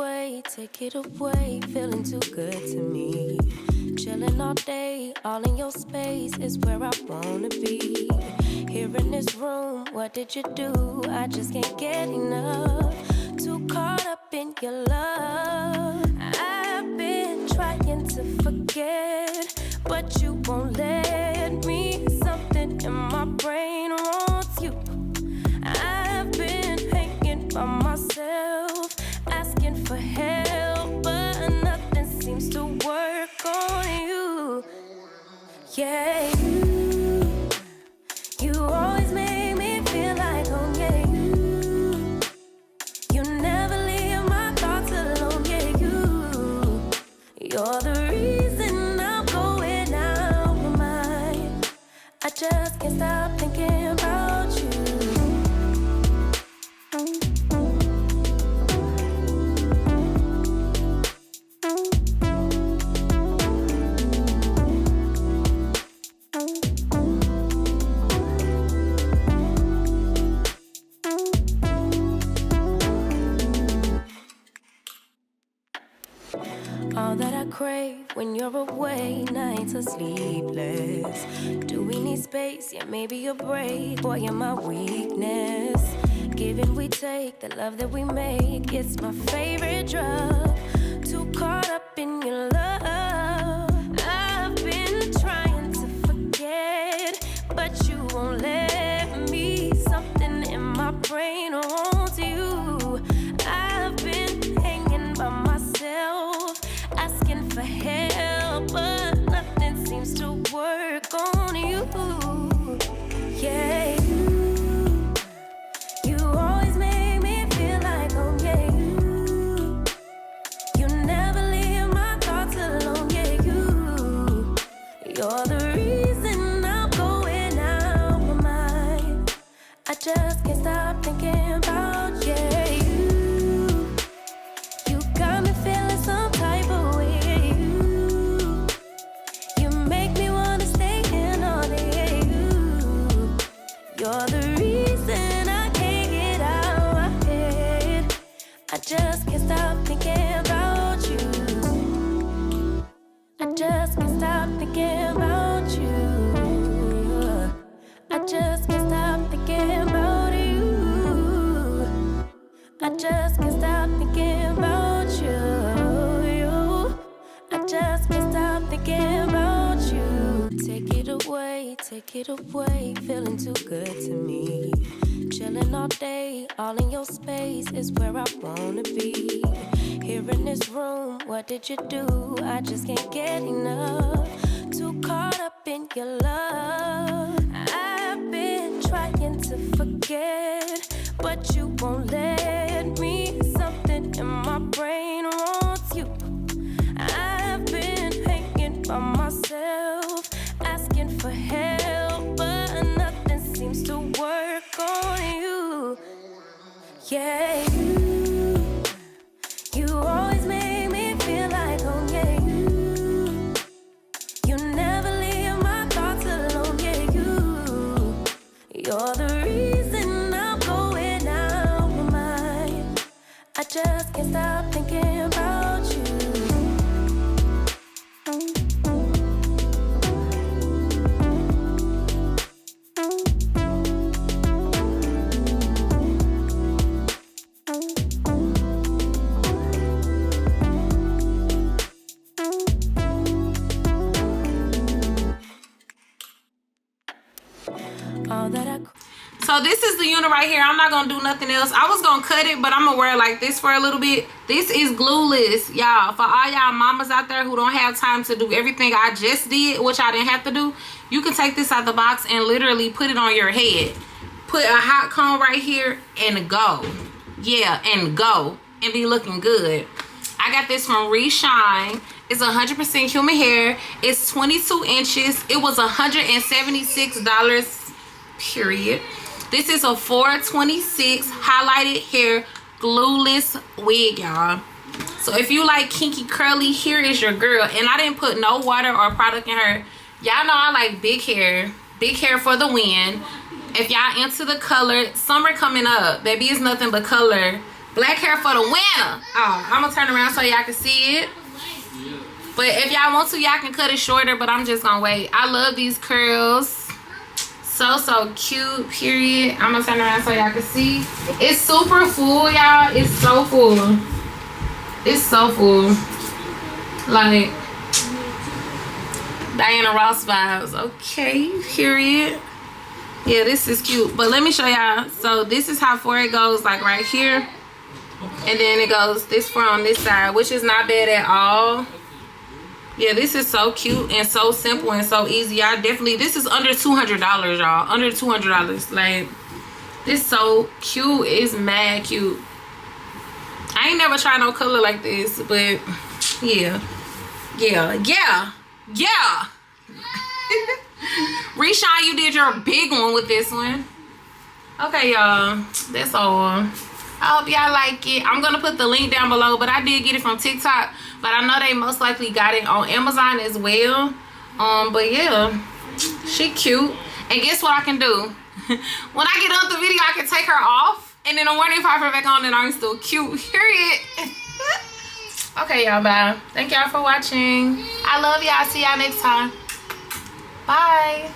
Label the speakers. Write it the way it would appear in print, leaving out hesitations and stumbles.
Speaker 1: take it away, feeling too good to me. Chilling all day, all in your space is where I wanna be. Here in this room, what did you do? I just can't get enough. Too caught up in your love. I've been trying to forget, but you won't let me. Something in my brain wants you. I've been hanging by myself, asking for help, but nothing seems to work on you. Yeah, you always make me feel like home. Yeah, you never leave my thoughts alone. Yeah, you're the reason I'm going out my mind. I just can't stop thinking about you. All that I crave when you're away, nights are sleepless. Do we need space? Yeah, maybe a break. Boy, you're my weakness. Give and we take, the love that we make, it's my favorite drug. Too caught up in your love. I've been trying to forget, but you won't let me. Something in my brain wants you. I've been hanging by myself, asking for help, but nothing seems to work on you. Yeah, you always make me feel like home. Yeah, you never leave my thoughts alone. Yeah, you're the reason I'm going out my mind. I just can't stop thinking about you. You got me feeling some type of way. You make me wanna stay in all day. You're the reason I can't get out my head. I just can't stop thinking about you. I just can't stop thinking about you. I just can't stop thinking about you. I just can't stop thinking about you. I just can't stop thinking about you. Take it away, feeling too good to me. Chilling all day, all in your space is where I wanna be. Here in this room, what did you do? I just can't get enough. Too caught up in your love. I've been trying to forget, but you won't let me. Something in my brain wants you. I've been hanging by myself, asking for help, but nothing seems to work on you. Yeah, you always make me feel like home. Yeah, you never leave my thoughts alone. Yeah, you're the reason I'm going out my mind. I just can't stop thinking about you.
Speaker 2: So this is the unit right here. I'm not gonna do nothing else. I was gonna cut it, but I'm gonna wear it like this for a little bit. This is glueless, y'all. For all y'all mamas out there who don't have time to do everything I just did, which I didn't have to do, you can take this out the box and literally put it on your head. Put a hot comb right here and go. Yeah, and go. And be looking good. I got this from RESHINE. It's 100% human hair. It's 22 inches. It was $176, period. This is a 426 highlighted hair glueless wig, y'all. So if you like kinky curly, here is your girl. And I didn't put no water or product in her. Y'all know I like big hair for the win. If y'all into the color, summer coming up, baby, it's nothing but color Black hair for the winner. Oh, I'm gonna turn around so y'all can see it. But if y'all want to, y'all can cut it shorter, but I'm just gonna wait. I love these curls. So cute, period. I'm gonna turn around so y'all can see. It's super full, y'all. It's so full. It's so full. Like Diana Ross vibes. Okay, period. Yeah, this is cute. But let me show y'all. So this is how far it goes, like right here. And then it goes this far on this side, which is not bad at all. Yeah, this is so cute and so simple and so easy. I definitely, this is under $200, y'all. Under $200. Like, this so cute. It's mad cute. I ain't never tried no color like this, but yeah. RESHINE, you did your big one with this one. Okay, y'all. That's all. I hope y'all like it. I'm gonna put the link down below, but I did get it from TikTok, but I know they most likely got it on Amazon as well. But yeah, she cute. And guess what I can do? When I get done the video, I can take her off, and then the morning if I put her back on, and I'm still cute. Period. Okay, y'all, bye. Thank y'all for watching. I love y'all. See y'all next time. Bye.